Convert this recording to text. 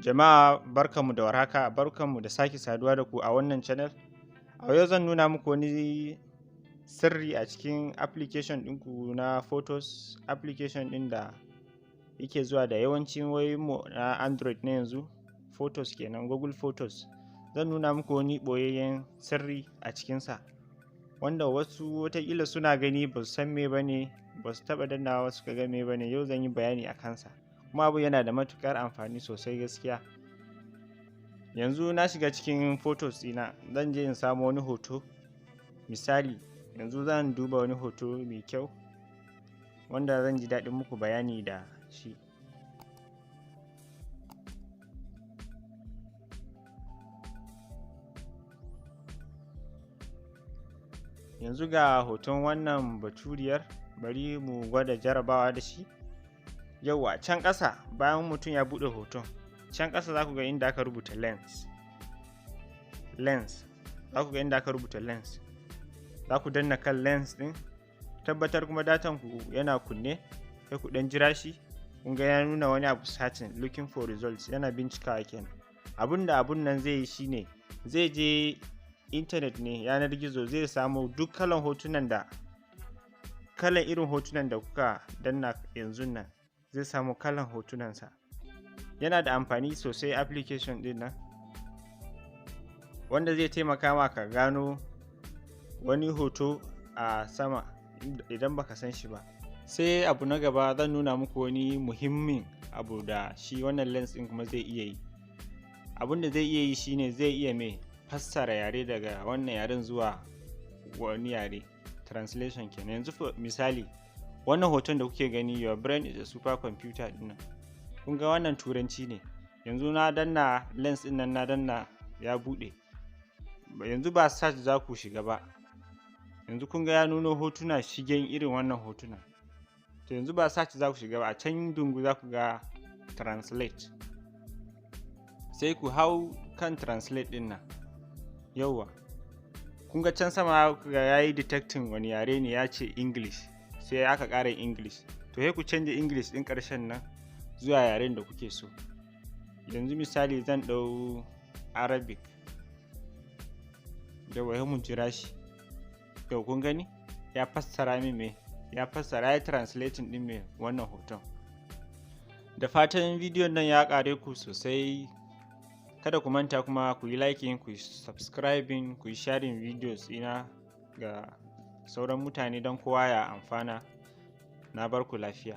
Jama'a barkanmu da warhaka, barkanmu da sake saduwa da ku a wannan channel. A yau zan nuna muku wani sirri a cikin application ɗinku na photos, application ɗin da yake zuwa da yawancin wayoyinmu na Android na yanzu, photos kenan, Google Photos. Zan nuna muku wani boyayyen sirri a cikinsa, wanda wasu wataƙila suna gani ba su san me ba ne, ba su taɓa dannawa suka ga me ba ne. Yau zan yi bayani a kansa, kuma abu yana da matuƙar amfani sosai gaskiya. Yanzu na shiga cikin photos ɗina, zan je in samu wani hoto. Misali, yanzu zan duba wani hoto mai kyau wanda zan ji daɗin muku bayani da shi. Yanzu ga hoton wannan baturiyar, bari mu gwada jarabawa da shi. Yauwa, can ƙasa bayan mutum ya buɗe hoton, can ƙasa za ku ga inda aka rubuta lens. Za ku ga inda aka rubuta lens. Za ku danna kan lens ɗin, tabbatar kuma datan ku yana kunne, sai ku ɗan jira shi. Kun ga ya nuna wani abu searching, looking for results, yana bincikawa kenan. Abun nan zai yi shine, zai je internet ne, yanar gizo, zai samu duk kalan irin hotunan da kuka danna yanzun nan, zai samu kalan hotunansa. Yana da amfani sosai application ɗin nan, wanda zai taimaka ma ka gano wani hoto a sama idan baka san shi ba. Sai abu na gaba, zan nuna muku wani muhimmin abu da shi wannan lens ɗin kuma zai iya yi. Abun da zai iya yi shine zai iya fassara yare daga wannan yaren zuwa wani yare, translation kenan. Yanzu misali, wannan hoton da kuke gani, your brain is a super computer ɗin nan, kun ga wannan turanci ne. Yanzu na danna lens ɗin nan, na danna ya buɗe. Yanzu ba search za ku shiga ba, yanzu kun ga ya nuno hotuna shigen irin wannan hotuna. To yanzu ba search za ku shiga ba, a can dungu za ku ga translate, sai ku hau kan translate ɗin nan. Yauwa, kun ga can sama ku ga ya yi detecting wani yare ne, ya ce English, sai aka ƙara English. To sai ku canja English ɗin ƙarshen nan zuwa yaren da kuke so. Yanzu misali zan ɗau Arabic, da wai mun jira shi. Yau kun gani ya fassara min ya translating ɗin wannan hoton. Da fatan bidiyon nan ya ƙare ku sosai. Kada ku manta kuma ku yi liking, ku yi subscribing, ku yi sharing videos ina ga sauran mutane don kowa ya amfana. Na bar ku lafiya.